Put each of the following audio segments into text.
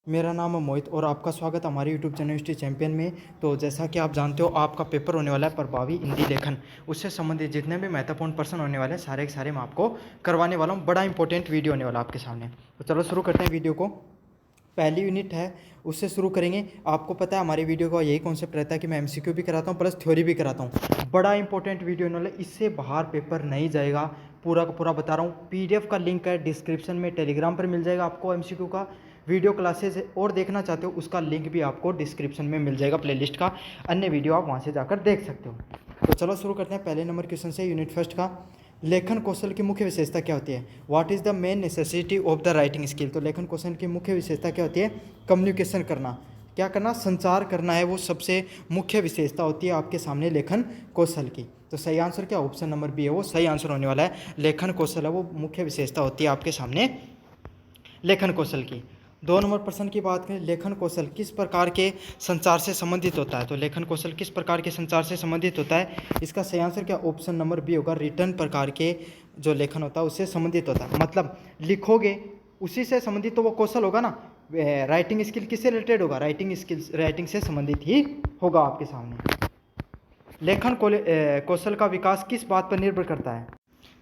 मेरा नाम है मोहित और आपका स्वागत है हमारे यूट्यूब चैनल हिस्ट्री चैंपियन में। तो जैसा कि आप जानते हो आपका पेपर होने वाला है प्रभावी हिंदी लेखन। उससे संबंधित जितने भी महत्वपूर्ण प्रश्न होने वाले हैं सारे के सारे मैं आपको करवाने वाला हूँ। बड़ा इंपॉर्टेंट वीडियो होने वाला है आपके सामने। तो चलो शुरू करते हैं वीडियो को। पहली यूनिट है उससे शुरू करेंगे। आपको पता है हमारे वीडियो का यही कॉन्सेप्ट रहता है कि मैं एमसीक्यू भी कराता हूँ प्लस थ्योरी भी कराता हूँ। बड़ा इंपॉर्टेंट वीडियो होने वाला है, इससे बाहर पेपर नहीं जाएगा। पूरा का पूरा बता रहा हूँ। पीडीएफ का लिंक है डिस्क्रिप्शन में, टेलीग्राम पर मिल जाएगा आपको। एमसीक्यू का वीडियो क्लासेस और देखना चाहते हो उसका लिंक भी आपको डिस्क्रिप्शन में मिल जाएगा, प्लेलिस्ट का अन्य वीडियो आप वहाँ से जाकर देख सकते हो। तो चलो शुरू करते हैं पहले नंबर क्वेश्चन से। यूनिट फर्स्ट का लेखन कौशल की मुख्य विशेषता क्या होती है? What is the main necessity of the writing skill. तो लेखन कौशल की मुख्य विशेषता क्या होती है? कम्युनिकेशन करना, क्या करना? संचार करना है, वो सबसे मुख्य विशेषता होती है आपके सामने लेखन कौशल की। तो सही आंसर क्या? ऑप्शन नंबर बी है वो सही आंसर होने वाला है। लेखन कौशल है वो मुख्य विशेषता होती है आपके सामने लेखन कौशल की। 2 नंबर प्रश्न की बात करें, लेखन कौशल किस प्रकार के संचार से संबंधित होता है? तो लेखन कौशल किस प्रकार के संचार से संबंधित होता है? इसका सही आंसर क्या? ऑप्शन नंबर बी होगा। रिटर्न प्रकार के जो लेखन होता है उससे संबंधित होता है। मतलब लिखोगे उसी से संबंधित तो वो कौशल होगा ना। राइटिंग स्किल किससे रिलेटेड होगा? राइटिंग स्किल्स राइटिंग से संबंधित ही होगा आपके सामने। लेखन कौशल का विकास किस बात पर निर्भर करता है?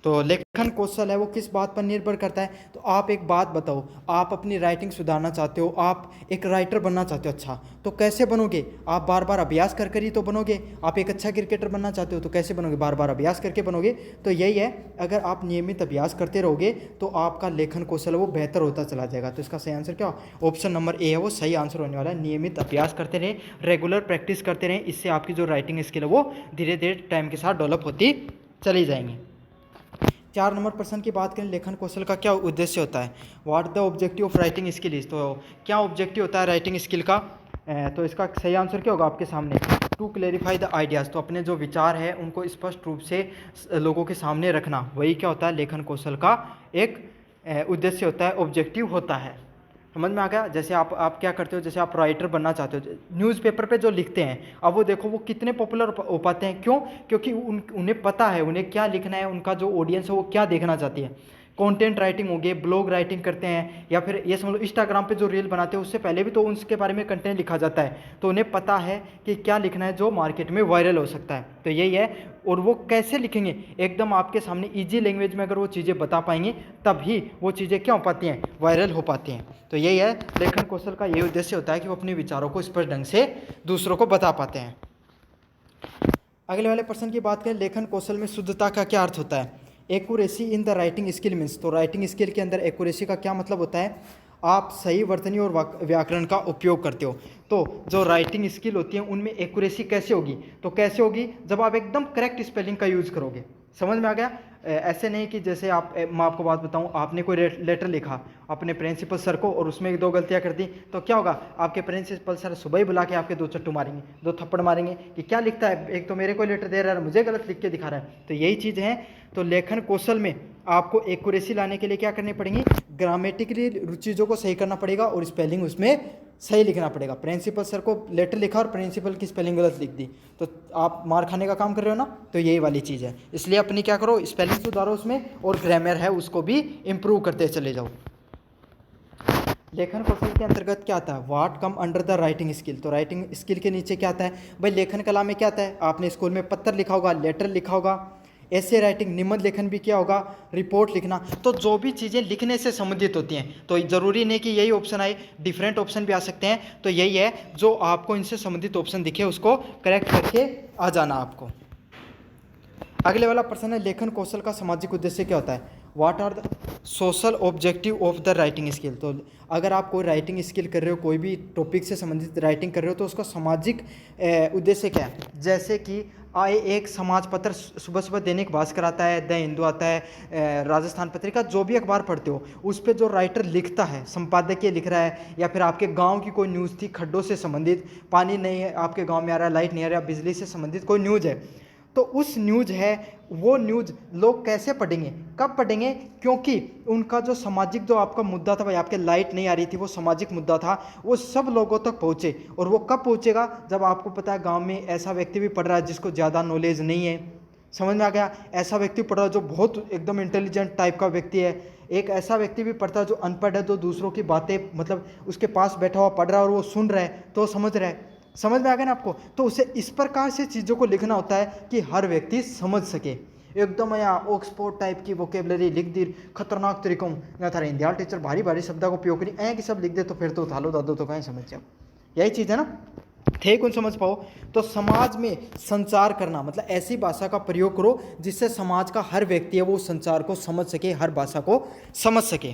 तो लेखन कौशल है वो किस बात पर निर्भर करता है? तो आप एक बात बताओ, आप अपनी राइटिंग सुधारना चाहते हो, आप एक राइटर बनना चाहते हो, अच्छा तो कैसे बनोगे? आप बार बार अभ्यास कर कर ही तो बनोगे। आप एक अच्छा क्रिकेटर बनना चाहते हो तो कैसे बनोगे? बार बार अभ्यास करके बनोगे। तो यही है, अगर आप नियमित अभ्यास करते रहोगे तो आपका लेखन कौशल वो बेहतर होता चला जाएगा। तो इसका सही आंसर क्या? ऑप्शन नंबर ए है वो सही आंसर होने वाला है। नियमित अभ्यास करते रहें, रेगुलर प्रैक्टिस करते रहें, इससे आपकी जो राइटिंग स्किल है वो धीरे धीरे टाइम के साथ डेवलप होती चली जाएंगी। 4 नंबर प्रश्न की बात करें, लेखन कौशल का क्या उद्देश्य होता है? What the objective of writing skill is. तो क्या ऑब्जेक्टिव होता है राइटिंग स्किल का? तो इसका सही आंसर क्या होगा आपके सामने? To clarify the ideas. तो अपने जो विचार है उनको स्पष्ट रूप से लोगों के सामने रखना, वही क्या होता है? लेखन कौशल का एक उद्देश्य होता है, ऑब्जेक्टिव होता है। समझ में आ गया? जैसे आप क्या करते हो, जैसे आप राइटर बनना चाहते हो, न्यूज़पेपर पे जो लिखते हैं, अब वो देखो वो कितने पॉपुलर हो पाते हैं। क्यों? क्योंकि उन्हें पता है उन्हें क्या लिखना है, उनका जो ऑडियंस है वो क्या देखना चाहती है। कंटेंट राइटिंग हो गई, ब्लॉग राइटिंग करते हैं, या फिर ये समझ लो इंस्टाग्राम पे जो रील बनाते हैं उससे पहले भी तो उसके बारे में कंटेंट लिखा जाता है। तो उन्हें पता है कि क्या लिखना है जो मार्केट में वायरल हो सकता है। तो यही है। और वो कैसे लिखेंगे? एकदम आपके सामने ईजी लैंग्वेज में अगर वो चीज़ें बता पाएंगे तभी वो चीज़ें क्या हो पाती हैं? वायरल हो पाती हैं। तो यही है, लेखन कौशल का यही उद्देश्य होता है कि वो अपने विचारों को स्पष्ट ढंग से दूसरों को बता पाते हैं। अगले वाले प्रश्न की बात करें, लेखन कौशल में शुद्धता का क्या अर्थ होता है? Accuracy in the writing skill means. तो राइटिंग स्किल के अंदर एक्यूरेसी का क्या मतलब होता है? आप सही वर्तनी और व्याकरण का उपयोग करते हो। तो जो राइटिंग स्किल होती है उनमें एक्यूरेसी कैसे होगी? तो कैसे होगी? जब आप एकदम करेक्ट स्पेलिंग का यूज़ करोगे। समझ में आ गया? ऐसे नहीं कि जैसे मैं आपको बात बताऊं, आपने कोई लेटर लिखा अपने प्रिंसिपल सर को और उसमें 2 गलतियां कर दी, तो क्या होगा? आपके प्रिंसिपल सर सुबह ही बुला के आपके 2 चट्टू मारेंगे, 2 थप्पड़ मारेंगे कि क्या लिखता है, एक तो मेरे को लेटर दे रहा है, मुझे गलत लिख के दिखा रहा है। तो यही चीज़ है। तो लेखन कौशल में आपको एक्यूरेसी लाने के लिए क्या करनी पड़ेगी? ग्रामेटिकली चीज़ों को सही करना पड़ेगा और स्पेलिंग उसमें सही लिखना पड़ेगा। प्रिंसिपल सर को लेटर लिखा और प्रिंसिपल की स्पेलिंग गलत लिख दी तो आप मार खाने का काम कर रहे हो ना। तो यही वाली चीज़ है, इसलिए अपनी क्या करो, स्पेलिंग सुधारो उसमें, और ग्रामर है उसको भी इम्प्रूव करते चले जाओ। लेखन कौशल के अंतर्गत क्या आता है? What come under the writing skill. तो राइटिंग स्किल के नीचे क्या आता है भाई? लेखन कला में क्या आता है? आपने स्कूल में पत्र लिखा होगा, लेटर लिखा होगा, ऐसे राइटिंग, निबंध लेखन भी क्या होगा? रिपोर्ट लिखना। तो जो भी चीज़ें लिखने से संबंधित होती हैं, तो ज़रूरी नहीं कि यही ऑप्शन आए, डिफरेंट ऑप्शन भी आ सकते हैं। तो यही है, जो आपको इनसे संबंधित ऑप्शन दिखे उसको करेक्ट करके आ जाना आपको। अगले वाला प्रश्न है, लेखन कौशल का सामाजिक उद्देश्य क्या होता है? What are the social objective of the writing skill. तो अगर आप कोई राइटिंग स्किल कर रहे हो, कोई भी टॉपिक से संबंधित राइटिंग कर रहे हो, तो उसका सामाजिक उद्देश्य क्या है? जैसे कि आए एक समाज पत्र सुबह सुबह दैनिक भास्कर आता है, द हिंदू आता है, राजस्थान पत्रिका, जो भी अखबार पढ़ते हो उस पर जो राइटर लिखता है, संपादकीय लिख रहा है, या फिर आपके गांव की कोई न्यूज़ थी खड्डों से संबंधित, पानी नहीं है आपके गांव में आ रहा है, लाइट नहीं आ रहा है, बिजली से संबंधित कोई न्यूज़ है, तो उस न्यूज़ है, वो न्यूज़ लोग कैसे पढ़ेंगे, कब पढ़ेंगे? क्योंकि उनका जो सामाजिक जो आपका मुद्दा था भाई, आपके लाइट नहीं आ रही थी, वो सामाजिक मुद्दा था, वो सब लोगों तक पहुँचे। और वो कब पहुँचेगा? जब आपको पता है गांव में ऐसा व्यक्ति भी पढ़ रहा है जिसको ज़्यादा नॉलेज नहीं है। समझ में आ गया? ऐसा व्यक्ति पढ़ रहा है जो बहुत एकदम इंटेलिजेंट टाइप का व्यक्ति है, एक ऐसा व्यक्ति भी पढ़ता है जो अनपढ़ है, जो दूसरों की बातें मतलब उसके पास बैठा हुआ पढ़ रहा है और वो सुन रहा है तो समझ रहा है। समझ में आ गया ना आपको? तो उसे इस प्रकार से चीज़ों को लिखना होता है कि हर व्यक्ति समझ सके। एकदम यहाँ ऑक्सफोर्ड टाइप की वोकेबलरी लिख दी खतरनाक तरीकों में थारा हिंदी टीचर भारी भारी शब्दों का उपयोग करी ऐ कि सब लिख दे तो फिर तो थालो दादो तो कहीं समझ जाओ। यही चीज़ है ना, थे कौन समझ पाओ। तो समाज में संचार करना मतलब ऐसी भाषा का प्रयोग करो जिससे समाज का हर व्यक्ति है वो संचार को समझ सके, हर भाषा को समझ सके।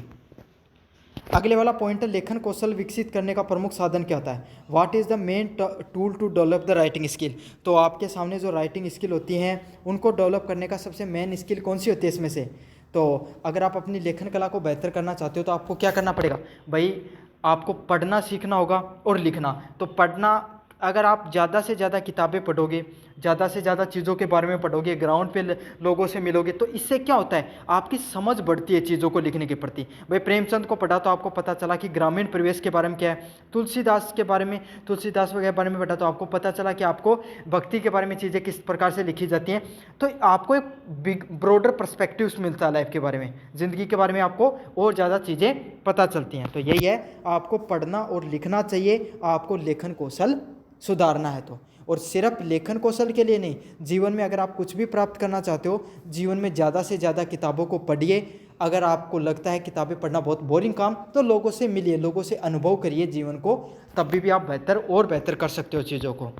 अगले वाला पॉइंट है लेखन कौशल विकसित करने का प्रमुख साधन क्या होता है। What is the main tool to develop the writing skill. तो आपके सामने जो राइटिंग स्किल होती हैं उनको डेवलप करने का सबसे मेन स्किल कौन सी होती है इसमें से। तो अगर आप अपनी लेखन कला को बेहतर करना चाहते हो तो आपको क्या करना पड़ेगा भाई, आपको पढ़ना सीखना होगा और लिखना। तो पढ़ना, अगर आप ज़्यादा से ज़्यादा किताबें पढ़ोगे, ज़्यादा से ज़्यादा चीज़ों के बारे में पढ़ोगे, ग्राउंड पे लोगों से मिलोगे तो इससे क्या होता है आपकी समझ बढ़ती है चीज़ों को लिखने के प्रति। भाई प्रेमचंद को पढ़ा तो आपको पता चला कि ग्रामीण परिवेश के बारे में क्या है, तुलसीदास के बारे में, तुलसीदास वगैरह बारे में पढ़ा तो आपको पता चला कि आपको भक्ति के बारे में चीज़ें किस प्रकार से लिखी जाती हैं। तो आपको एक बिग ब्रॉडर पर्सपेक्टिव मिलता है लाइफ के बारे में, ज़िंदगी के बारे में आपको और ज़्यादा चीज़ें पता चलती हैं। तो यही है, आपको पढ़ना और लिखना चाहिए, आपको लेखन कौशल सुधारना है तो। और सिर्फ लेखन कौशल के लिए नहीं, जीवन में अगर आप कुछ भी प्राप्त करना चाहते हो, जीवन में ज़्यादा से ज़्यादा किताबों को पढ़िए। अगर आपको लगता है किताबें पढ़ना बहुत बोरिंग काम, तो लोगों से मिलिए, लोगों से अनुभव करिए जीवन को, तब भी आप बेहतर और बेहतर कर सकते हो चीज़ों को।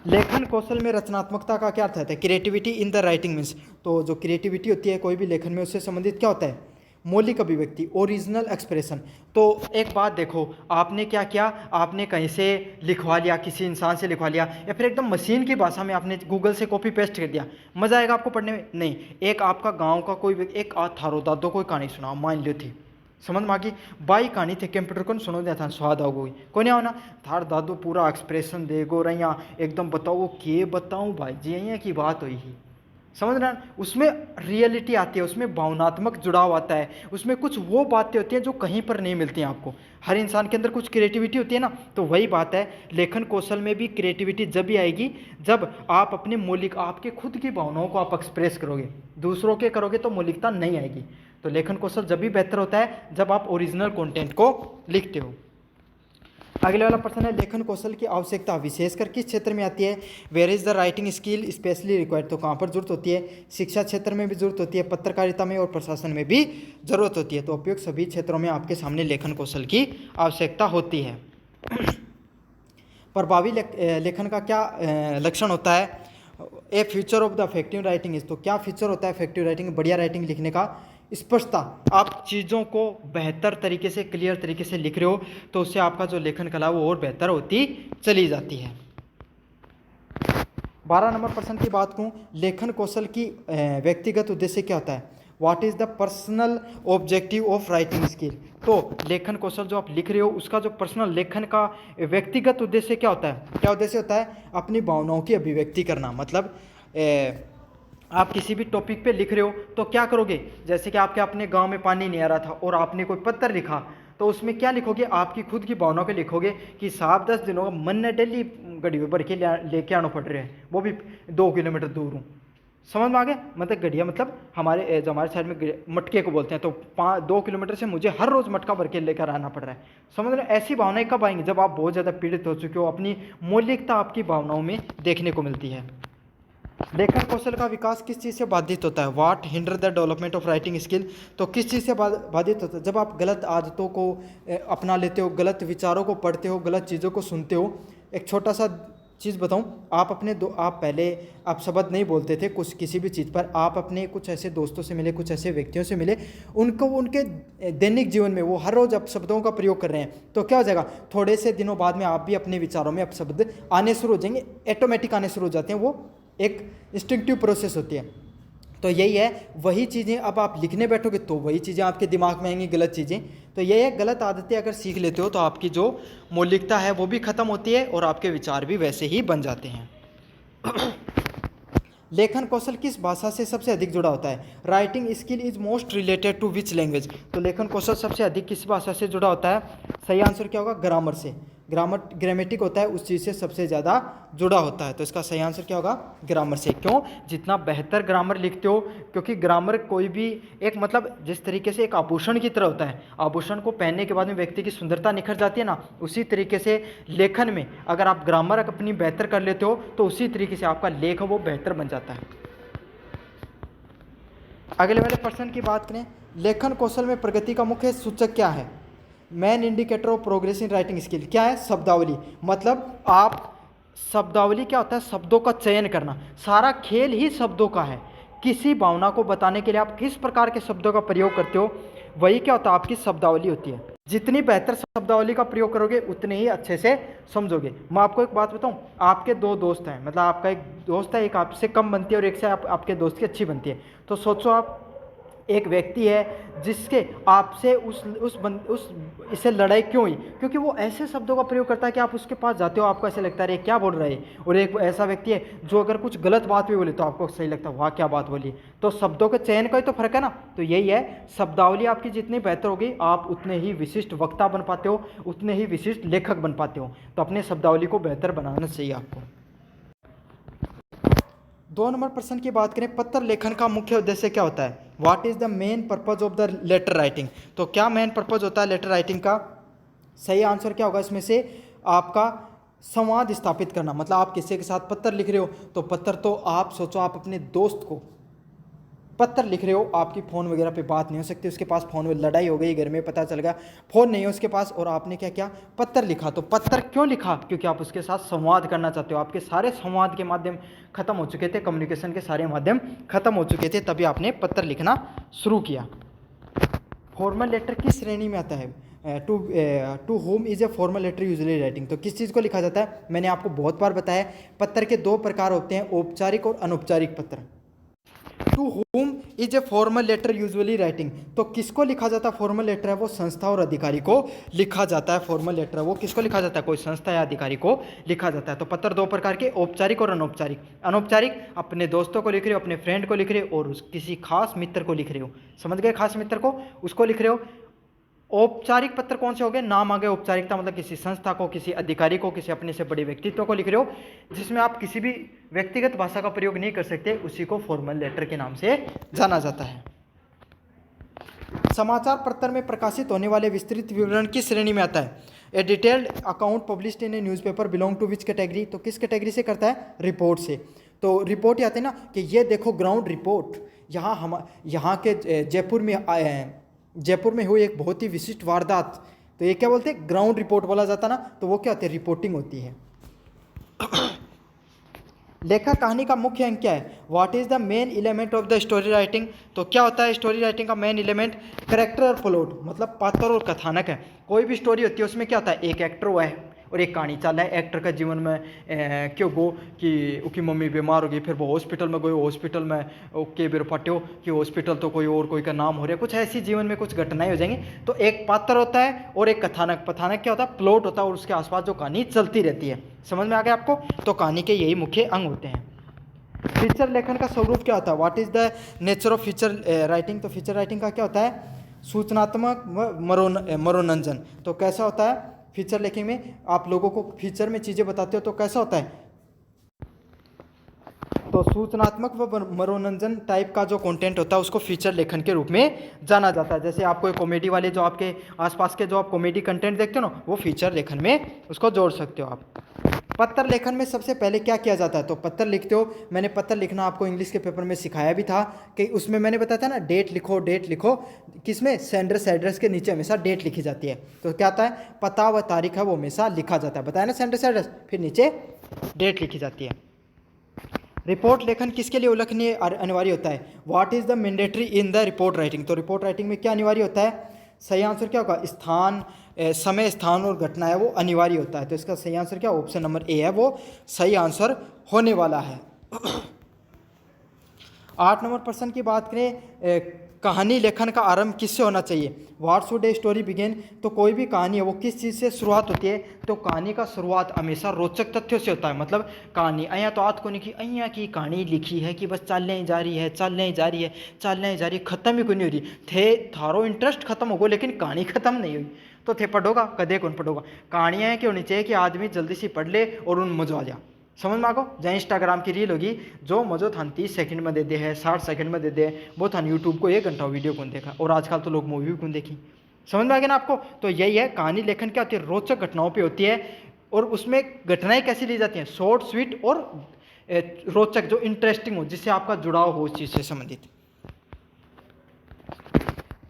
लेखन कौशल में रचनात्मकता का क्या अर्थ है, creativity in the writing means. तो जो क्रिएटिविटी होती है कोई भी लेखन में, उससे संबंधित क्या होता है, मौलिक अभिव्यक्ति, ओरिजिनल एक्सप्रेशन। तो एक बात देखो, आपने क्या किया, आपने कहीं से लिखवा लिया, किसी इंसान से लिखवा लिया, या फिर एकदम मशीन की भाषा में आपने गूगल से कॉपी पेस्ट कर दिया, मज़ा आएगा आपको पढ़ने में? नहीं। एक आपका गांव का कोई एक थारो दादो कोई कहानी सुना, मान लो थी, समझ में आ गई, बाई कहानी थे, कंप्यूटर को सुनो दिया था, स्वाद आओ गई कोई नहीं आओ ना, थार दादो पूरा एक्सप्रेशन देगो रैया एकदम बताओ के बताऊँ भाई जी, यहाँ की बात हुई ही, समझ रहे हैं? उसमें रियलिटी आती है, उसमें भावनात्मक जुड़ाव आता है, उसमें कुछ वो बातें होती हैं जो कहीं पर नहीं मिलती हैं आपको। हर इंसान के अंदर कुछ क्रिएटिविटी होती है ना, तो वही बात है, लेखन कौशल में भी क्रिएटिविटी जब भी आएगी जब आप अपने मौलिक, आपके खुद की भावनाओं को आप एक्सप्रेस करोगे, दूसरों के करोगे तो मौलिकता नहीं आएगी। तो लेखन कौशल जब भी बेहतर होता है जब आप ओरिजिनल कंटेंट को लिखते हो। अगले वाला प्रश्न है लेखन कौशल की आवश्यकता विशेषकर किस क्षेत्र में आती है। Where is the writing skill specially required. तो कहाँ पर जरूरत होती है, शिक्षा क्षेत्र में भी जरूरत होती है, पत्रकारिता में और प्रशासन में भी जरूरत होती है। तो उपयुक्त सभी क्षेत्रों में आपके सामने लेखन कौशल की आवश्यकता होती है। प्रभावी लेखन का क्या लक्षण होता है, ए future of the effective writing is. तो क्या फीचर होता है इफेक्टिव राइटिंग, बढ़िया राइटिंग लिखने का, स्पष्टता, आप चीज़ों को बेहतर तरीके से, क्लियर तरीके से लिख रहे हो तो उससे आपका जो लेखन कला वो और बेहतर होती चली जाती है। 12 नंबर प्रश्न की बात करूँ, लेखन कौशल की व्यक्तिगत उद्देश्य क्या होता है। What is the personal objective of writing skill. तो लेखन कौशल जो आप लिख रहे हो उसका जो पर्सनल लेखन का व्यक्तिगत उद्देश्य क्या होता है, क्या उद्देश्य होता है, अपनी भावनाओं की अभिव्यक्ति करना। मतलब आप किसी भी टॉपिक पे लिख रहे हो तो क्या करोगे, जैसे कि आपके अपने गांव में पानी नहीं आ रहा था और आपने कोई पत्र लिखा, तो उसमें क्या लिखोगे, आपकी खुद की भावनाओं को लिखोगे कि साहब 10 दिनों का मन ने डेली गड्ढियों भर के लेके आना पड़ रहे हैं, वो भी 2 किलोमीटर दूर हूँ। समझ में आ गया, मतलब गड्ढिया मतलब हमारे जो हमारे साइड में मटके को बोलते हैं, तो 2 किलोमीटर से मुझे हर रोज़ मटका भर के लेकर आना पड़ रहा है। समझ रहे, ऐसी भावनाएं कब आएंगी, जब आप बहुत ज़्यादा पीड़ित हो चुके हो, अपनी मौलिकता आपकी भावनाओं में देखने को मिलती है। लेखन कौशल का विकास किस चीज़ से बाधित होता है, what hinder the development of writing skill. तो किस चीज़ से बाधित होता है, जब आप गलत आदतों को अपना लेते हो, गलत विचारों को पढ़ते हो, गलत चीज़ों को सुनते हो। एक छोटा सा चीज़ बताऊं, आप अपने आप पहले आप शब्द नहीं बोलते थे कुछ किसी भी चीज़ पर, आप अपने कुछ ऐसे दोस्तों से मिले, कुछ ऐसे व्यक्तियों से मिले, उनको उनके दैनिक जीवन में वो हर रोज़ अब शब्दों का प्रयोग कर रहे हैं, तो क्या हो जाएगा, थोड़े से दिनों बाद में आप भी अपने विचारों में अब शब्द आने शुरू हो जाएंगे, ऑटोमेटिक आने शुरू हो जाते हैं, वो एक इंस्टिंक्टिव प्रोसेस होती है। तो यही है, वही चीज़ें अब आप लिखने बैठोगे तो वही चीज़ें आपके दिमाग में आएंगी, गलत चीज़ें। तो यही है, गलत आदतें अगर सीख लेते हो तो आपकी जो मौलिकता है वो भी ख़त्म होती है और आपके विचार भी वैसे ही बन जाते हैं। लेखन कौशल किस भाषा से सबसे अधिक जुड़ा होता है, writing skill is most related to which language. तो लेखन कौशल सबसे अधिक किस भाषा से जुड़ा होता है, सही आंसर क्या होगा, ग्रामर से। ग्रामर ग्रामेटिक होता है उस चीज़ से सबसे ज़्यादा जुड़ा होता है। तो इसका सही आंसर क्या होगा? ग्रामर से। क्यों? जितना बेहतर ग्रामर लिखते हो, क्योंकि ग्रामर कोई भी एक मतलब जिस तरीके से एक आभूषण की तरह होता है, आभूषण को पहनने के बाद में व्यक्ति की सुंदरता निखर जाती है ना, उसी तरीके से लेखन में अगर आप ग्रामर अपनी बेहतर कर लेते हो तो उसी तरीके से आपका लेख वो बेहतर बन जाता है। अगले वाले प्रश्न की बात करें, लेखन कौशल में प्रगति का मुख्य सूचक क्या है? Main indicator of progress in writing skill क्या है? शब्दावली। मतलब आप शब्दावली क्या होता है? शब्दों का चयन करना। सारा खेल ही शब्दों का है। किसी भावना को बताने के लिए आप किस प्रकार के शब्दों का प्रयोग करते हो, वही क्या होता है? आपकी शब्दावली होती है। जितनी बेहतर शब्दावली का प्रयोग करोगे उतने ही अच्छे से समझोगे। मैं आपको एक बात बताऊं, आपके दो दोस्त हैं, मतलब आपका एक दोस्त है, एक आपसे कम बनती है और एक से आपके दोस्त की अच्छी बनती है। तो सोचो आप एक व्यक्ति है जिसके आपसे उस इससे लड़ाई क्यों हुई? क्योंकि वो ऐसे शब्दों का प्रयोग करता है कि आप उसके पास जाते हो, आपको ऐसे लगता है क्या बोल रहा है। और एक ऐसा व्यक्ति है जो अगर कुछ गलत बात भी बोले तो आपको सही लगता है, वाह क्या बात बोली। तो शब्दों के चयन का ही तो फर्क है ना। तो यही है, शब्दावली आपकी जितनी बेहतर होगी आप उतने ही विशिष्ट वक्ता बन पाते हो, उतने ही विशिष्ट लेखक बन पाते हो। तो अपने शब्दावली को बेहतर बनाना चाहिए आपको। 2 नंबर प्रश्न की बात करें, पत्र लेखन का मुख्य उद्देश्य क्या होता है? What is the main purpose of the letter writing? तो क्या मेन पर्पज होता है लेटर राइटिंग का? सही आंसर क्या होगा इसमें से? आपका संवाद स्थापित करना। मतलब आप किसी के साथ पत्र लिख रहे हो तो पत्र तो आप सोचो आप अपने दोस्त को पत्र लिख रहे हो, आपकी फ़ोन वगैरह पे बात नहीं हो सकती, उसके पास फ़ोन में लड़ाई हो गई, घर में पता चल गया फ़ोन नहीं है उसके पास और आपने क्या किया? पत्र लिखा। तो पत्र क्यों लिखा? क्योंकि आप उसके साथ संवाद करना चाहते हो। आपके सारे संवाद के माध्यम खत्म हो चुके थे, कम्युनिकेशन के सारे माध्यम खत्म हो चुके थे, तभी आपने पत्र लिखना शुरू किया। फॉर्मल लेटर किस श्रेणी में आता है? To whom is a formal letter usually writing. तो किस चीज़ को लिखा जाता है? मैंने आपको बहुत बार बताया, पत्र के 2 प्रकार होते हैं, औपचारिक और अनौपचारिक पत्र। To whom is a formal letter usually writing. तो किसको लिखा जाता है? फॉर्मल लेटर है वो संस्था और अधिकारी को लिखा जाता है। फॉर्मल लेटर है वो किसको लिखा जाता है? कोई संस्था या अधिकारी को लिखा जाता है। तो पत्र 2 प्रकार के, औपचारिक और अनौपचारिक। अनौपचारिक अपने दोस्तों को लिख रहे हो, अपने फ्रेंड को लिख रहे हो और किसी खास मित्र को लिख रहे हो। समझ गए? खास मित्र को, उसको लिख रहे हो। औपचारिक पत्र कौन से हो गए? नाम आ गए औपचारिकता, मतलब किसी संस्था को, किसी अधिकारी को, किसी अपने से बड़े व्यक्तित्व को लिख रहे हो, जिसमें आप किसी भी व्यक्तिगत भाषा का प्रयोग नहीं कर सकते, उसी को फॉर्मल लेटर के नाम से जाना जाता है। समाचार पत्र में प्रकाशित होने वाले विस्तृत विवरण किस श्रेणी में आता है? A detailed account published in a newspaper belong to which category? तो किस कैटेगरी से करता है? रिपोर्ट से। तो रिपोर्ट ही आते हैं ना कि ये देखो ग्राउंड रिपोर्ट, यहाँ के जयपुर में हुई एक बहुत ही विशिष्ट वारदात, तो ये क्या बोलते हैं? ग्राउंड रिपोर्ट बोला जाता ना, तो वो क्या होती है? रिपोर्टिंग होती है। लेखक कहानी का मुख्य अंग क्या है? What is the main element of the story writing? तो क्या होता है स्टोरी राइटिंग का मेन एलिमेंट? कैरेक्टर और प्लॉट, मतलब पात्र और कथानक है। कोई भी स्टोरी होती है उसमें क्या होता है? एक एक्टर हुआ है और एक कहानी चल रहा है। एक्टर का जीवन में क्यों गो कि उसकी मम्मी बीमार हो गई, फिर वो हॉस्पिटल में गए, हॉस्पिटल में ओके बेर पट्यो कि हॉस्पिटल तो कोई का नाम हो रहा है, कुछ ऐसी जीवन में कुछ घटनाएं हो जाएंगी। तो एक पात्र होता है और एक कथानक। कथानक क्या होता है? प्लॉट होता है और उसके आसपास जो कहानी चलती रहती है। समझ में आ गया आपको? तो कहानी के यही मुख्य अंग होते हैं। फीचर लेखन का स्वरूप क्या होता है? What is the nature of feature writing? तो फीचर राइटिंग का क्या होता है? सूचनात्मक व मनोरंजन। तो कैसा होता है फीचर लेखन में? आप लोगों को फीचर में चीज़ें बताते हो तो कैसा होता है? तो सूचनात्मक व मनोरंजन टाइप का जो कंटेंट होता है उसको फीचर लेखन के रूप में जाना जाता है। जैसे आपको एक कॉमेडी वाले जो आपके आसपास के जो आप कॉमेडी कंटेंट देखते हो ना, वो फीचर लेखन में उसको जोड़ सकते हो आप। पत्र लेखन में सबसे पहले क्या किया जाता है? तो पत्र लिखते हो, मैंने पत्र लिखना आपको इंग्लिश के पेपर में सिखाया भी था कि उसमें मैंने बताया था ना, डेट लिखो, डेट लिखो। किसमें? सेंडर्स एड्रेस के नीचे हमेशा डेट लिखी जाती है। तो क्या आता है? पता व तारीख है वो हमेशा लिखा जाता है, बताया ना, सेंडर्स एड्रेस, फिर नीचे डेट लिखी जाती है। रिपोर्ट लेखन किसके लिए उल्लेखनीय अनिवार्य होता है? What is the mandatory in the report writing? तो रिपोर्ट राइटिंग में क्या अनिवार्य होता है? सही आंसर क्या होगा? स्थान, समय, स्थान और घटना है वो अनिवार्य होता है। तो इसका सही आंसर क्या? ऑप्शन नंबर ए है वो सही आंसर होने वाला है। 8 नंबर प्रश्न की बात करें, कहानी लेखन का आरंभ किससे होना चाहिए? What should a story begin? तो कोई भी कहानी है वो किस चीज़ से शुरुआत होती है? तो कहानी का शुरुआत हमेशा रोचक तथ्यों से होता है। मतलब कहानी अया तो आत को नहीं की, अया की कहानी लिखी है कि बस चलने ही जा रही है, चलने ही जा रही है, चलने ही जा रही है, खत्म ही कोई नहीं हो रही थे, थारो इंटरेस्ट खत्म हो गो लेकिन कहानी खत्म नहीं हुई। तो थे पढ़ोगा कदे कौन पढ़ोगा। कहानियाँ हैं कि होनी चाहिए कि आदमी जल्दी से पढ़ ले और उन मज़ो आ जा। समझ में आगो। जहाँ इंस्टाग्राम की रील होगी जो मज़ो थान 30 सेकंड में दे दे है, 60 सेकंड में दे दे, वो थान यूट्यूब को 1 घंटा वीडियो कौन देखा। और आजकल तो लोग मूवी भी कौन देखी। समझ में आ गया ना आपको। तो यही है कहानी लेखन क्या होती है, रोचक घटनाओं पे होती है और उसमें घटनाएं कैसी ली जाती हैं, शॉर्ट स्वीट और रोचक, जो इंटरेस्टिंग हो, जिससे आपका जुड़ाव हो उस चीज़ से संबंधित।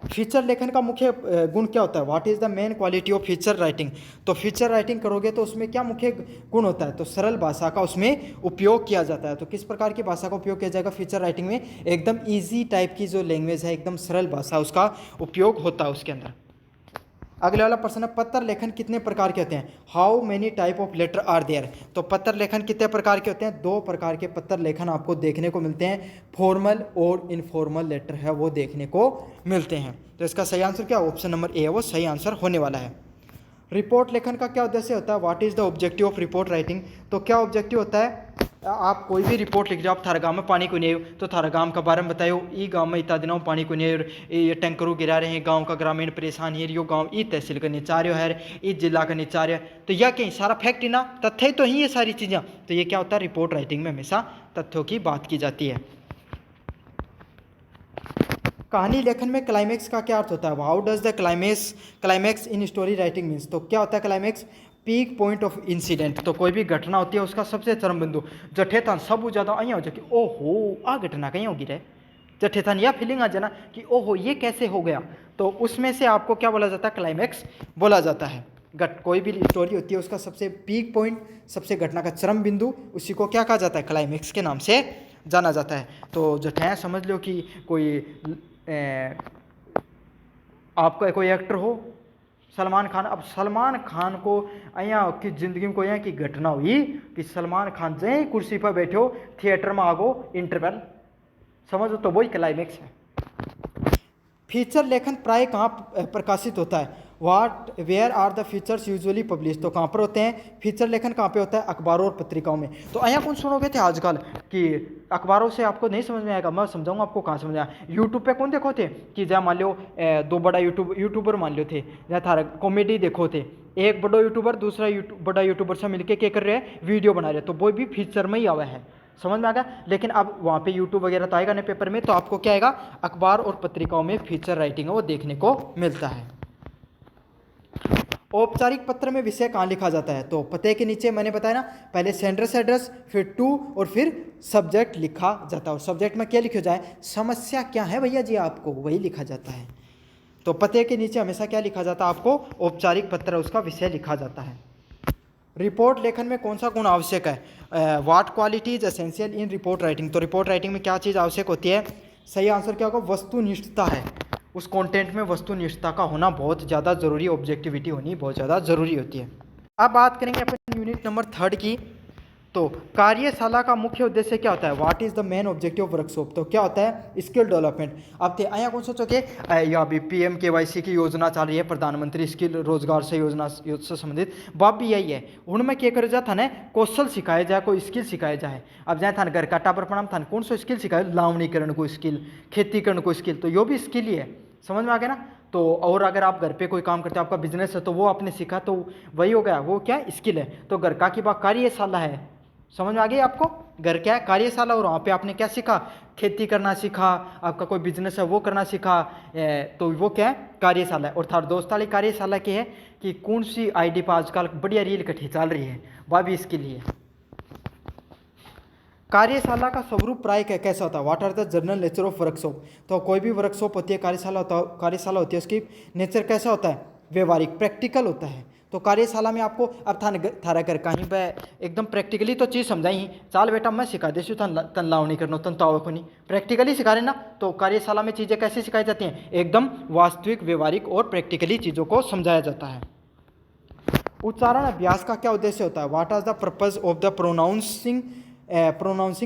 फीचर लेखन का मुख्य गुण क्या होता है, what is the main quality of feature writing. तो फीचर राइटिंग करोगे तो उसमें क्या मुख्य गुण होता है, तो सरल भाषा का उसमें उपयोग किया जाता है। तो किस प्रकार की भाषा का उपयोग किया जाएगा फीचर राइटिंग में, एकदम ईजी टाइप की जो लैंग्वेज है, एकदम सरल भाषा उसका उपयोग होता है उसके अंदर। अगले वाला प्रश्न है, पत्र लेखन कितने प्रकार के होते हैं, how many type of letter are there. तो पत्र लेखन कितने प्रकार के होते हैं, 2 प्रकार के पत्र लेखन आपको देखने को मिलते हैं, फॉर्मल और इनफॉर्मल लेटर है वो देखने को मिलते हैं। तो इसका सही आंसर क्या, ऑप्शन नंबर ए है वो सही आंसर होने वाला है। रिपोर्ट लेखन का क्या उद्देश्य होता है, what is the objective of report writing. तो क्या ऑब्जेक्टिव होता है, आप कोई भी रिपोर्ट लिख रहे हो, आप थारा गाँव में पानी को नहीं आयो तो थारा गाँव का बारे में बताओ, ई गाँव में इतना दिनों पानी को नहीं आयो, ये टैंकरों गिरा रहे हैं, गाँव का ग्रामीण परेशान है, यो गाँव ई तहसील का निचार्य है, ई जिला का निचार्य। तो यह कहीं सारा फैक्ट ही ना, तथ्य तो ही ये सारी चीज़ें। तो ये क्या होता है, रिपोर्ट राइटिंग में हमेशा तथ्यों की बात की जाती है। कहानी लेखन में क्लाइमैक्स का क्या अर्थ होता है, how does the climax in story writing means. तो क्या होता है climax, peak point of incident. तो कोई भी घटना होती है उसका सबसे चरम बिंदु, जठे था सब ज़्यादा अँ हो जाए कि ओहो आ घटना कहीं होगी रे, जठे था यह फीलिंग आ जाना कि ओहो ये कैसे हो गया। तो उसमें से आपको क्या बोला जाता है, क्लाइमैक्स बोला जाता है। कोई भी स्टोरी होती है उसका सबसे पीक पॉइंट, सबसे घटना का चरम बिंदु, उसी को क्या कहा जाता है, क्लाइमैक्स के नाम से जाना जाता है। तो जठे समझ लो कि कोई आपका कोई एक्टर हो सलमान खान, अब सलमान खान को यहाँ की ज़िंदगी में कोई यहाँ की घटना हुई कि सलमान खान जय कुर्सी पर बैठे हो, थिएटर में आगो इंटरवल, समझो, तो वही क्लाइमैक्स है। फीचर लेखन प्राय कहाँ प्रकाशित होता है, what where are the features usually publish. तो कहाँ पर होते हैं फीचर लेखन, कहाँ पे होता है, अखबारों और पत्रिकाओं में। तो यहाँ कौन सुनोगे थे आजकल कि अखबारों से आपको नहीं समझ में आएगा, मैं समझाऊंगा आपको कहाँ समझ आया। यूट्यूब पे कौन देखो थे कि जहाँ मान लो 2 बड़ा यूट्यूबर मान लो थे, जहाँ थारा कॉमेडी देखो थे, एक बड़ा यूट्यूबर दूसरा बड़ा यूट्यूबर से मिलकर क्या कर रहे हैं, वीडियो बना रहे हैं, तो वो भी फीचर में ही आवा है। समझ में आ गया। लेकिन अब वहाँ पे यूट्यूब वगैरह तो आएगा नहीं पेपर में, तो आपको क्या आएगा, अखबार और पत्रिकाओं में फीचर राइटिंग है वो देखने को मिलता है। औपचारिक पत्र में विषय कहाँ लिखा जाता है, तो पते के नीचे मैंने बताया ना, पहले सेंडर्स एड्रेस, फिर टू और फिर सब्जेक्ट लिखा जाता है। और सब्जेक्ट में क्या लिखा जाए, समस्या क्या है भैया जी आपको, वही लिखा जाता है। तो पते के नीचे हमेशा क्या लिखा जाता है, आपको औपचारिक पत्र उसका विषय लिखा जाता है। रिपोर्ट लेखन में कौन सा गुण आवश्यक है, what quality is essential in report writing. तो रिपोर्ट राइटिंग में क्या चीज़ आवश्यक होती है, सही आंसर क्या होगा, वस्तुनिष्ठता है। उस कंटेंट में वस्तुनिष्ठता का होना बहुत ज़्यादा जरूरी, ऑब्जेक्टिविटी होनी बहुत ज़्यादा जरूरी होती है। अब बात करेंगे अपने यूनिट नंबर 3 की। तो कार्यशाला का मुख्य उद्देश्य क्या होता है, what is the main objective of workshop. तो क्या होता है, स्किल डेवलपमेंट। अब थे आया कौन सोचो कि या अभी PMKYC की योजना चल रही है, प्रधानमंत्री स्किल रोजगार से योजना से संबंधित, बात भी यही है। उनमें क्या कर जाता है, कौशल सिखाया जाए, कोई स्किल सिखाया जाए। अब जाए थान घर का टापर प्रणाम थान कौन सा स्किल सिखाए, लावणीकरण को स्किल, खेती करण को स्किल, तो यो भी स्किल ही है। समझ में आ गया ना। तो और अगर आप घर पे कोई काम करते हो, आपका बिजनेस है, तो वो आपने सीखा, तो वही हो गया, वो क्या स्किल है। तो घर का की बात कार्यशाला है, समझ में आ गई आपको, घर क्या है कार्यशाला, और वहाँ पे आपने क्या सीखा, खेती करना सीखा, आपका कोई बिजनेस है वो करना सीखा, तो वो क्या है कार्यशाला है। और थार दोस्त वाली कार्यशाला की है कि कौन सी ID पर आजकल बढ़िया रील कठी चल रही है, वह भी इसके लिए। कार्यशाला का स्वरूप प्राय कैसा होता है, what are the general nature of workshop. तो कोई भी वर्कशॉप होती है, कार्यशाला होती है, उसकी नेचर कैसा होता है, व्यवहारिक, प्रैक्टिकल होता है। तो कार्यशाला में आपको अब थारा घर कहीं पे एकदम प्रैक्टिकली तो चीज़ समझाई, चाल बेटा मैं सिखा देती हूँ, तन लावनी करना, तन ताव को नहीं, प्रैक्टिकली सिखा रहे ना। तो कार्यशाला में चीज़ें कैसे सिखाई जाती हैं, एकदम वास्तविक, व्यवहारिक और प्रैक्टिकली चीज़ों को समझाया जाता है। उच्चारण अभ्यास का क्या उद्देश्य होता है, what are the purpose of the pronouncing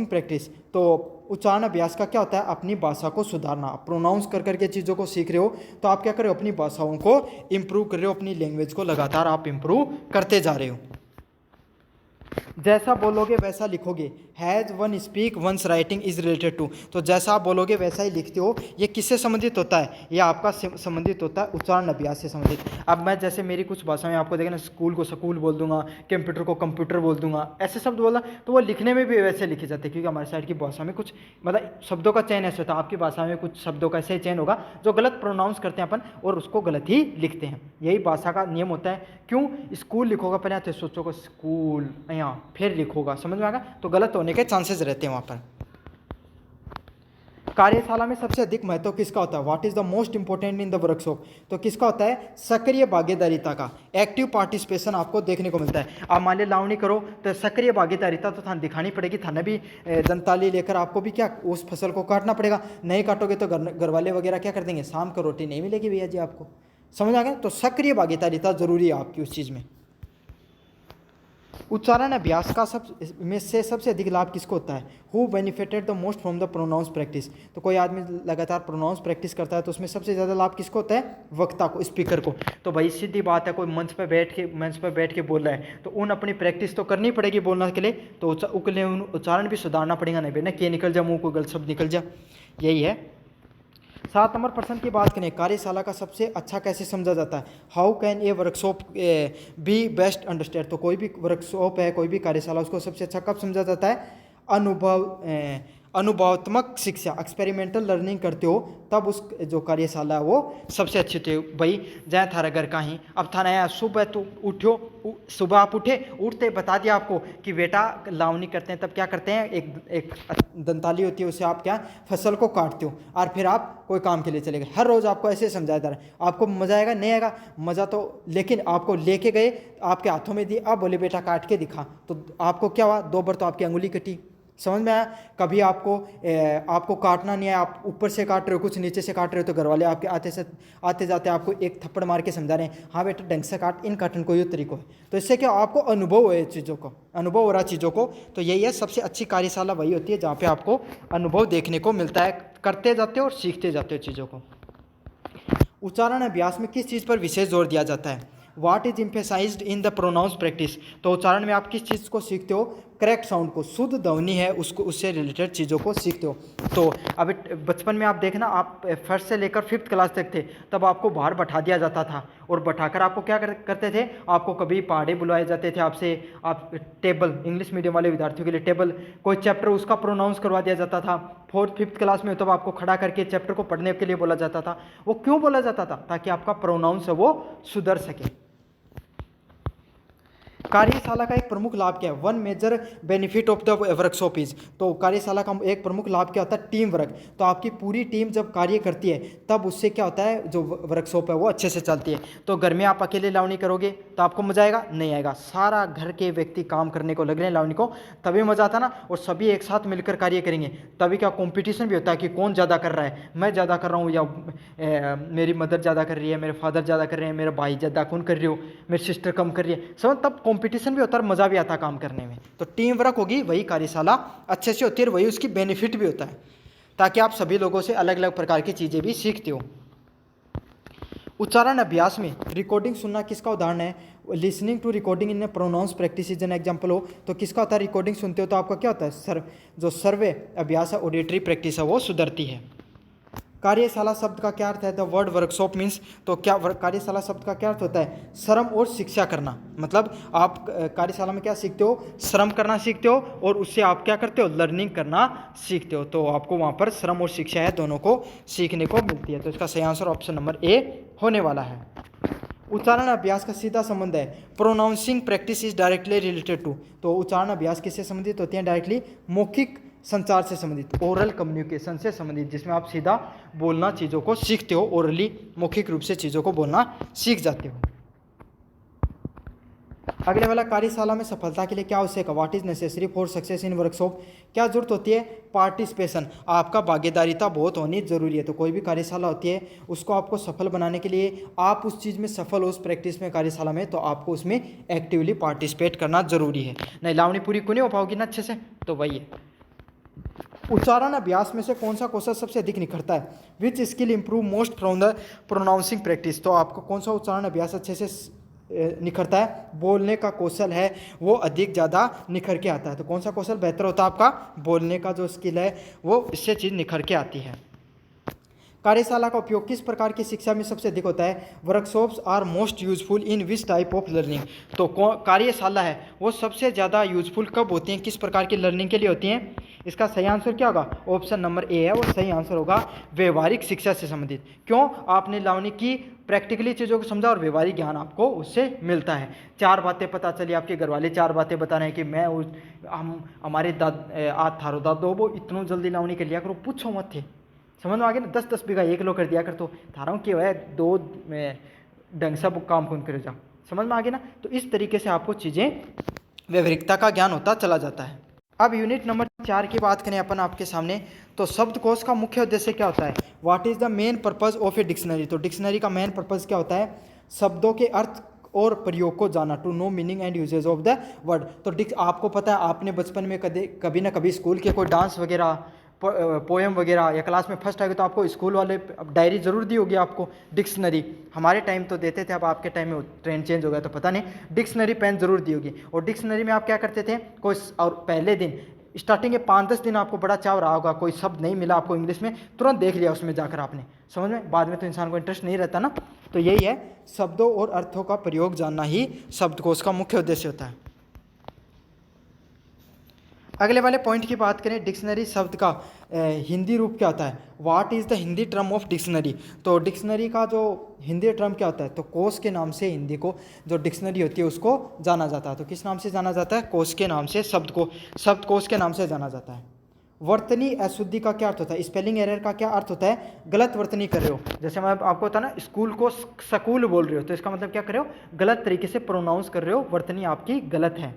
practice. तो उच्चारण अभ्यास का क्या होता है, अपनी भाषा को सुधारना। प्रोनाउंस कर करके चीज़ों को सीख रहे हो, तो आप क्या कर रहे हो, अपनी भाषाओं को इम्प्रूव कर रहे हो, अपनी लैंग्वेज को लगातार आप इम्प्रूव करते जा रहे हो। जैसा बोलोगे वैसा लिखोगे। Has one speak one's writing is related to, तो जैसा आप बोलोगे वैसा ही लिखते हो। ये किससे संबंधित होता है? ये आपका संबंधित होता है उच्चारण अभ्यास से संबंधित। अब मैं जैसे मेरी कुछ भाषा में आपको देखना, स्कूल को स्कूल बोल दूंगा, कंप्यूटर को कंप्यूटर बोल दूंगा, ऐसे शब्द बोला तो वो लिखने में भी वैसे लिखे जाते हैं, क्योंकि हमारे साइड की भाषा में कुछ मतलब शब्दों का चयन ऐसे होता है। आपकी भाषा में कुछ शब्दों का ऐसे चयन होगा जो गलत प्रोनाउंस करते हैं अपन, और उसको गलत ही लिखते हैं। यही भाषा का नियम होता है। क्यों? स्कूल लिखोगा पहले तो सोचोगे स्कूल यहाँ, फिर लिखोगा, समझ में आएगा, तो गलत होने के चांसेस रहते हैं वहाँ पर। कार्यशाला में सबसे अधिक महत्व किसका होता है? What is the most important in the workshop, तो किसका होता है? सक्रिय भागीदारिता का, एक्टिव पार्टिसिपेशन आपको देखने को मिलता है। आप मान लिया लावणी करो तो सक्रिय भागीदारिता तो थाने दिखानी पड़ेगी, थाने भी दंताली लेकर आपको भी क्या उस फसल को काटना पड़ेगा। नहीं काटोगे तो घर वाले वगैरह क्या कर देंगे, शाम को रोटी नहीं मिलेगी भैया जी आपको, समझ आ गया? तो सक्रिय भागीदारिता जरूरी है आपकी उस चीज़ में। उच्चारण अभ्यास का में से सबसे अधिक लाभ किसको होता है? Who benefited the most from the pronounce practice, तो कोई आदमी लगातार प्रोनाउंस प्रैक्टिस करता है तो उसमें सबसे ज़्यादा लाभ किसको होता है? वक्ता को, स्पीकर को। तो भाई सीधी बात है, कोई मंच पर बैठ के बोल रहा है तो उन अपनी प्रैक्टिस तो करनी पड़ेगी बोलने के लिए, तो उसके लिए उच्चारण भी सुधारना पड़ेगा। नहीं बेना के निकल जा मुँह, कोई गलत शब्द निकल जा, यही है। 7 नंबर प्रश्न की बात करें, कार्यशाला का सबसे अच्छा कैसे समझा जाता है? How can a workshop B best understand, तो कोई भी वर्कशॉप है, कोई भी कार्यशाला, उसको सबसे अच्छा कब समझा जाता है? अनुभवात्मक शिक्षा, एक्सपेरिमेंटल लर्निंग करते हो तब उस जो कार्यशाला है वो सबसे अच्छी होती है। भाई जहाँ थारा घर कहीं, अब थाना आया सुबह तो उठो, सुबह आप उठते बता दिया आपको कि बेटा लावनी करते हैं, तब क्या करते हैं, एक दंताली होती है, उससे आप क्या फसल को काटते हो और फिर आप कोई काम के लिए चले गए। हर रोज़ आपको ऐसे समझाया जा रहा है, आपको मज़ा आएगा? नहीं आएगा मज़ा तो, लेकिन आपको लेके गए, आपके हाथों में दी, आप बोले बेटा काट के दिखा, तो आपको क्या हुआ? 2 बार तो आपकी अंगुली कटी, समझ में आया? कभी आपको काटना नहीं है, आप ऊपर से काट रहे हो, कुछ नीचे से काट रहे हो, तो घर वाले आपके आते जाते आपको एक थप्पड़ मार के समझा रहे हैं, हाँ बेटा ढंग से काट, इन काटने को ये तरीको है। तो इससे क्या आपको अनुभव है चीज़ों को, अनुभव हो रहा चीज़ों को। तो यही है सबसे अच्छी कार्यशाला वही होती है जहाँ पे आपको अनुभव देखने को मिलता है, करते जाते हो और सीखते जाते हो चीज़ों को। उच्चारण अभ्यास में किस चीज़ पर विशेष जोर दिया जाता है? What is emphasised in the pronounce practice, तो उच्चारण में आप किस चीज़ को सीखते हो? करेक्ट साउंड को, शुद्ध ध्वनि है उसको, उससे रिलेटेड चीज़ों को सीखते हो। तो अब बचपन में आप देखना, आप फर्स्ट से लेकर 5th क्लास तक थे, तब आपको बाहर बैठा दिया जाता था, और बैठाकर आपको क्या करते थे, आपको कभी पहाड़े बुलवाए जाते थे आपसे, आप टेबल, इंग्लिश मीडियम वाले विद्यार्थियों के लिए टेबल, कोई चैप्टर उसका प्रोनाउंस करवा दिया जाता था। 4th 5th क्लास में तब आपको खड़ा करके चैप्टर को पढ़ने के लिए बोला जाता था। वो क्यों बोला जाता था? ताकि आपका प्रोनाउंस है वो सुधर सके। कार्यशाला का एक प्रमुख लाभ क्या है? 1 major benefit of the workshop is, तो कार्यशाला का एक प्रमुख लाभ क्या होता है? Team work. तो आपकी पूरी टीम जब कार्य करती है तब उससे क्या होता है, जो वर्कशॉप है वो अच्छे से चलती है। तो घर में आप अकेले लावणी करोगे तो आपको मजा आएगा? नहीं आएगा। सारा घर के व्यक्ति काम करने को लग रहे हैं लावणी को, तभी मजा आता ना, और सभी एक साथ मिलकर कार्य करेंगे तभी क्या कॉम्पिटिशन भी होता है कि कौन ज़्यादा कर रहा है, मैं ज़्यादा कर रहा हूँ या मेरी मदर ज़्यादा कर रही है, मेरे फादर ज़्यादा कर रहे हैं, मेरा भाई ज़्यादा, कौन कर रही हो, मेरी सिस्टर कम कर रही है, समझ? तब कॉम्पिटिशन भी होता है और मज़ा भी आता है काम करने में। तो टीम वर्क होगी वही कार्यशाला अच्छे से होती है, वही उसकी बेनिफिट भी होता है, ताकि आप सभी लोगों से अलग अलग प्रकार की चीज़ें भी सीखते हो। उच्चारण अभ्यास में रिकॉर्डिंग सुनना किसका उदाहरण है? Listening to recording in pronounce practice is an example हो, तो किसका होता है? रिकॉर्डिंग सुनते हो तो आपका क्या होता है? जो सर्वे अभ्यास है, ऑडिटरी प्रैक्टिस है, वो सुधरती है। कार्यशाला शब्द का क्या अर्थ है? द वर्ड वर्कशॉप मीन्स, तो क्या कार्यशाला शब्द का क्या अर्थ होता है? श्रम और शिक्षा करना। मतलब आप कार्यशाला में क्या सीखते हो? श्रम करना सीखते हो, और उससे आप क्या करते हो? लर्निंग करना सीखते हो। तो आपको वहाँ पर श्रम और शिक्षा है दोनों को सीखने को मिलती है। तो इसका सही आंसर ऑप्शन नंबर ए होने वाला है। उच्चारण अभ्यास का सीधा संबंध है, pronouncing practice is directly related to, तो उच्चारण अभ्यास किससे संबंधित होती है? डायरेक्टली मौखिक संचार से संबंधित, ओरल कम्युनिकेशन से संबंधित, जिसमें आप सीधा बोलना चीज़ों को सीखते हो, ओरली मौखिक रूप से चीज़ों को बोलना सीख जाते हो। अगले वाला, कार्यशाला में सफलता के लिए क्या आवश्यक है? What is necessary for success in workshop, क्या जरूरत होती है? पार्टिसिपेशन, आपका भागीदारिता बहुत होनी जरूरी है। तो कोई भी कार्यशाला होती है उसको आपको सफल बनाने के लिए, आप उस चीज़ में सफल हो, उस प्रैक्टिस में, कार्यशाला में, तो आपको उसमें एक्टिवली पार्टिसिपेट करना जरूरी है। नहीं लावणी पूरी को नहीं हो पाओगी ना अच्छे से, तो वही है। उच्चारण अभ्यास में से कौन सा कौशल सबसे अधिक निखरता है? Which skill improve most from the pronouncing practice, तो आपको कौन सा उच्चारण अभ्यास अच्छे से निखरता है, बोलने का कौशल है वो अधिक ज़्यादा निखर के आता है। तो कौन सा कौशल बेहतर होता है? आपका बोलने का जो स्किल है वो इससे चीज़ निखर के आती है। कार्यशाला का उपयोग किस प्रकार की शिक्षा में सबसे अधिक होता है? Workshops are most useful in which type of learning. तो कार्यशाला है वो सबसे ज़्यादा यूजफुल कब होती हैं, किस प्रकार की लर्निंग के लिए होती हैं? इसका सही आंसर क्या होगा? ऑप्शन नंबर ए है वो सही आंसर होगा, व्यवहारिक शिक्षा से संबंधित। क्यों? आपने लावनी की प्रैक्टिकली चीज़ों को समझा और व्यवहारिक ज्ञान आपको उससे मिलता है। 4 बातें पता चली, आपके घर वाले 4 बातें बता रहे हैं कि मैं हम हमारे आज थारो दादो वो इतनों जल्दी लावनी कर लिया करो, पूछो मत थे, समझ में आ गया ना? 10-10 बीघा 1 किलो कर दिया कर, तो थारा हूँ क्यों है 2 में ढंग से काम कौन करे जा, समझ में आ गया ना? तो इस तरीके से आपको चीज़ें व्यवहारिकता का ज्ञान होता चला जाता है। अब यूनिट नंबर 4 की बात करें अपन आपके सामने, तो शब्दकोश का मुख्य उद्देश्य क्या होता है? What is the main purpose of a dictionary. तो डिक्शनरी का मेन पर्पज क्या होता है? शब्दों के अर्थ और प्रयोग को जाना, to know meaning and usages of the word. तो आपको पता है, आपने बचपन में कभी ना कभी स्कूल के कोई डांस वगैरह, पोएम वगैरह या क्लास में फर्स्ट आ गए तो आपको स्कूल वाले डायरी ज़रूर दी होगी आपको, डिक्शनरी। हमारे टाइम तो देते थे, अब आपके टाइम में ट्रेंड चेंज हो गया तो पता नहीं, डिक्शनरी पेन ज़रूर दी होगी। और डिक्शनरी में आप क्या करते थे, कोई और पहले दिन स्टार्टिंग के 5-10 दिन आपको बड़ा चाव रहा होगा, कोई शब्द नहीं मिला आपको इंग्लिश में, तुरंत देख लिया उसमें जाकर आपने, समझ में? बाद में तो इंसान को इंटरेस्ट नहीं रहता ना। तो यही है, शब्दों और अर्थों का प्रयोग जानना ही शब्दकोश का मुख्य उद्देश्य होता है। अगले वाले पॉइंट की बात करें, डिक्शनरी शब्द का हिंदी रूप क्या होता है? What is the Hindi term of dictionary. तो डिक्शनरी का जो हिंदी टर्म क्या होता है? तो कोश के नाम से हिंदी को जो डिक्शनरी होती है उसको जाना जाता है। तो किस नाम से जाना जाता है? कोश के नाम से, शब्दकोश के नाम से जाना जाता है। वर्तनी अशुद्धि का क्या अर्थ होता है? स्पेलिंग एरर का क्या अर्थ होता है? गलत वर्तनी कर रहे हो। जैसे मैं आपको होता है ना, स्कूल को स्कूल बोल रहे हो, तो इसका मतलब क्या कर रहे हो? गलत तरीके से प्रोनाउंस कर रहे हो, वर्तनी आपकी गलत है।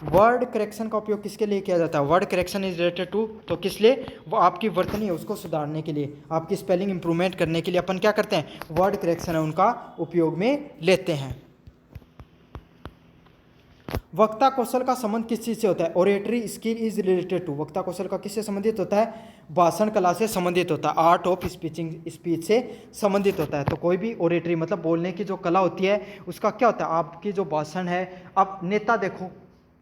वर्ड करेक्शन का उपयोग किसके लिए किया जाता है? Word correction is related to, तो किस लिए? वो आपकी वर्तनी है उसको सुधारने के लिए, आपकी स्पेलिंग इंप्रूवमेंट करने के लिए अपन क्या करते हैं? वर्ड करेक्शन है उनका उपयोग में लेते हैं। वक्ता कौशल का संबंध किस चीज़ से होता है? Oratory skill is related to. वक्ता कौशल का किससे संबंधित होता है? भाषण कला से संबंधित होता है, आर्ट ऑफ स्पीच से संबंधित होता है। तो कोई भी ओरेटरी मतलब बोलने की जो कला होती है उसका क्या होता है? आपकी जो भाषण है, आप नेता देखो,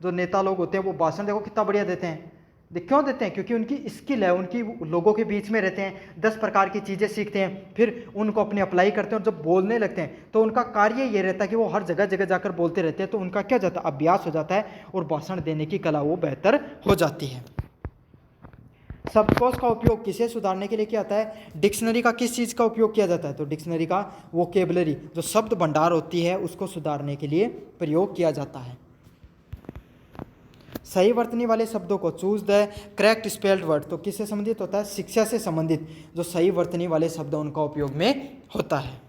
जो नेता लोग होते हैं वो भाषण देखो कितना बढ़िया देते हैं। क्यों देते हैं? क्योंकि उनकी स्किल है, उनकी लोगों के बीच में रहते हैं, 10 प्रकार की चीज़ें सीखते हैं, फिर उनको अपने अप्लाई करते हैं और जब बोलने लगते हैं तो उनका कार्य ये रहता है कि वो हर जगह जगह जाकर बोलते रहते हैं। तो उनका क्या जाता है? अभ्यास हो जाता है और भाषण देने की कला वो बेहतर हो जाती है। शब्दकोश का उपयोग किसे सुधारने के लिए किया जाता है? डिक्शनरी का किस चीज़ का उपयोग किया जाता है? तो डिक्शनरी का वोकेबलरी, जो शब्द भंडार होती है, उसको सुधारने के लिए प्रयोग किया जाता है। सही वर्तनी वाले शब्दों को choose the correct spelled word, तो किससे संबंधित होता है? शिक्षा से संबंधित जो सही वर्तनी वाले शब्द उनका उपयोग में होता है।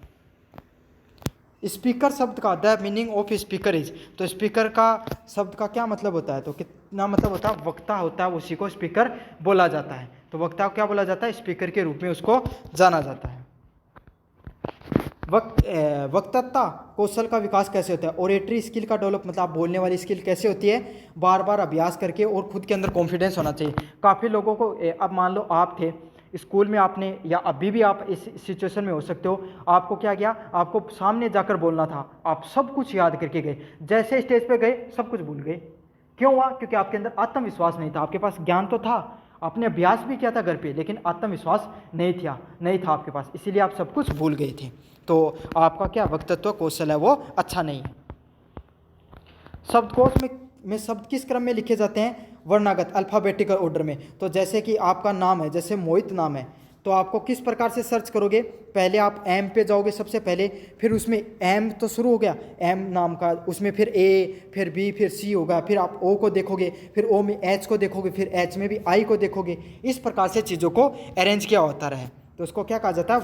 स्पीकर शब्द का the meaning of speaker is, तो स्पीकर का शब्द का क्या मतलब होता है? तो कितना मतलब होता है? वक्ता होता है, उसी को स्पीकर बोला जाता है। तो वक्ता को क्या बोला जाता है? स्पीकर के रूप में उसको जाना जाता है। वक्तृत्व कौशल का विकास कैसे होता है? ओरेटरी स्किल का डेवलप मतलब आप बोलने वाली स्किल कैसे होती है? बार बार अभ्यास करके और खुद के अंदर कॉन्फिडेंस होना चाहिए। काफ़ी लोगों को, अब मान लो आप थे स्कूल में, आपने या अभी भी आप इस सिचुएशन में हो सकते हो, आपको क्या किया? आपको सामने जाकर बोलना था, आप सब कुछ याद करके गए, जैसे स्टेज पे गए सब कुछ भूल गए। क्यों हुआ? क्योंकि आपके अंदर आत्मविश्वास नहीं था। आपके पास ज्ञान तो था, आपने अभ्यास भी किया था घर पे, लेकिन आत्मविश्वास नहीं था आपके पास, इसीलिए आप सब कुछ भूल गए थे। तो आपका क्या वक्तृत्व कौशल है वो अच्छा नहीं है। शब्दकोश में शब्द किस क्रम में लिखे जाते हैं? वर्णागत, अल्फाबेटिकल ऑर्डर में। तो जैसे कि आपका नाम है, जैसे मोहित नाम है, तो आपको किस प्रकार से सर्च करोगे? पहले आप एम पे जाओगे सबसे पहले, फिर उसमें एम तो शुरू हो गया एम नाम का, उसमें फिर ए, फिर बी, फिर सी होगा, फिर आप ओ को देखोगे, फिर ओ में एच को देखोगे, फिर एच में भी आई को देखोगे। इस प्रकार से चीज़ों को अरेंज किया होता रहे, तो उसको क्या कहा जाता है?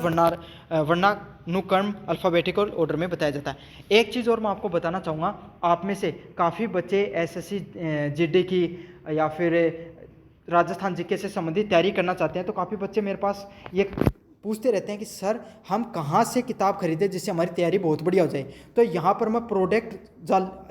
वर्णानुक्रम अल्फ़ाबेटिकल ऑर्डर में बताया जाता है। एक चीज़ और मैं आपको बताना चाहूँगा, आप में से काफ़ी बच्चे एसएससी जीडी की या फिर राजस्थान जीके से संबंधित तैयारी करना चाहते हैं, तो काफ़ी बच्चे मेरे पास ये पूछते रहते हैं कि सर हम कहाँ से किताब खरीदें जिससे हमारी तैयारी बहुत बढ़िया हो जाए। तो यहाँ पर मैं प्रोडक्ट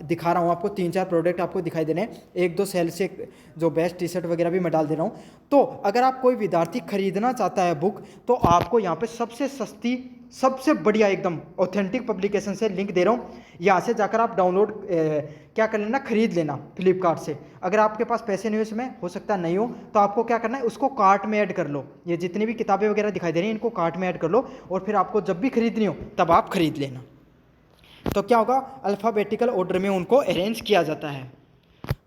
दिखा रहा हूँ आपको, 3-4 प्रोडक्ट आपको दिखाई दे रहे हैं, 1-2 सेल से जो बेस्ट टी शर्ट वगैरह भी मैं डाल दे रहा हूँ। तो अगर आप कोई विद्यार्थी खरीदना चाहता है बुक, तो आपको यहाँ पे सबसे सस्ती सबसे बढ़िया एकदम ऑथेंटिक पब्लिकेशन से लिंक दे रहा हूँ, यहाँ से जाकर आप डाउनलोड क्या कर लेना, खरीद लेना फ्लिपकार्ट से। अगर आपके पास पैसे नहीं हो इसमें, हो सकता है नहीं हो, तो आपको क्या करना है, उसको कार्ट में ऐड कर लो। ये जितनी भी किताबें वगैरह दिखाई दे रही हैं इनको कार्ट में ऐड कर लो, और फिर आपको जब भी खरीदनी हो तब आप खरीद लेना। तो क्या होगा, अल्फ़ाबेटिकल ऑर्डर में उनको अरेंज किया जाता है।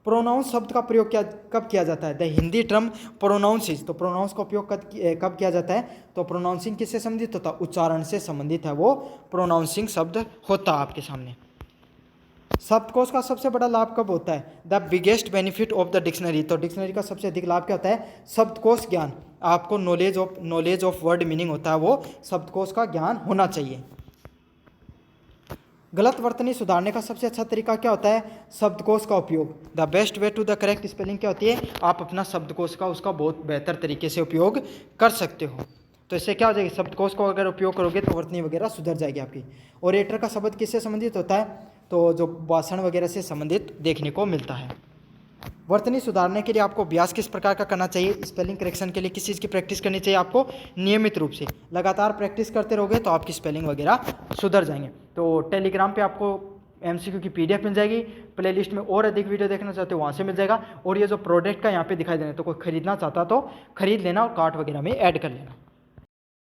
प्रोनाउंस शब्द का प्रयोग कब किया जाता है? द हिंदी टर्म प्रोनाउंसिस, तो प्रोनाउंस का उपयोग कब किया जाता है? तो प्रोनाउंसिंग किससे संबंधित होता है? उच्चारण से संबंधित है वो प्रोनाउंसिंग शब्द होता है आपके सामने। शब्दकोश का सबसे बड़ा लाभ कब होता है? The biggest benefit of the dictionary, तो डिक्शनरी का सबसे अधिक लाभ क्या होता है? शब्दकोश ज्ञान। आपको नॉलेज ऑफ वर्ड मीनिंग होता है वो शब्दकोश का ज्ञान होना चाहिए। गलत वर्तनी सुधारने का सबसे अच्छा तरीका क्या होता है? शब्दकोश का उपयोग। The best way to the correct spelling क्या होती है? आप अपना शब्दकोश का उसका बहुत बेहतर तरीके से उपयोग कर सकते हो। तो इससे क्या हो जाएगा, शब्दकोश को अगर उपयोग करोगे तो वर्तनी वगैरह सुधर जाएगी आपकी। ओरेटर का शब्द किससे संबंधित होता है? तो जो भाषण वगैरह से संबंधित देखने को मिलता है। वर्तनी सुधारने के लिए आपको अभ्यास किस प्रकार का करना चाहिए? स्पेलिंग करेक्शन के लिए किस चीज़ की प्रैक्टिस करनी चाहिए आपको? नियमित रूप से लगातार प्रैक्टिस करते रहोगे तो आपकी स्पेलिंग वगैरह सुधर जाएंगे। तो टेलीग्राम पे आपको MCQ की PDF मिल जाएगी, प्लेलिस्ट में और अधिक वीडियो देखना चाहते हो वहाँ से मिल जाएगा, और ये जो प्रोडक्ट का यहाँ पे दिखाई दे रहा है तो कोई खरीदना चाहता तो खरीद लेना और कार्ट वगैरह में ऐड कर लेना।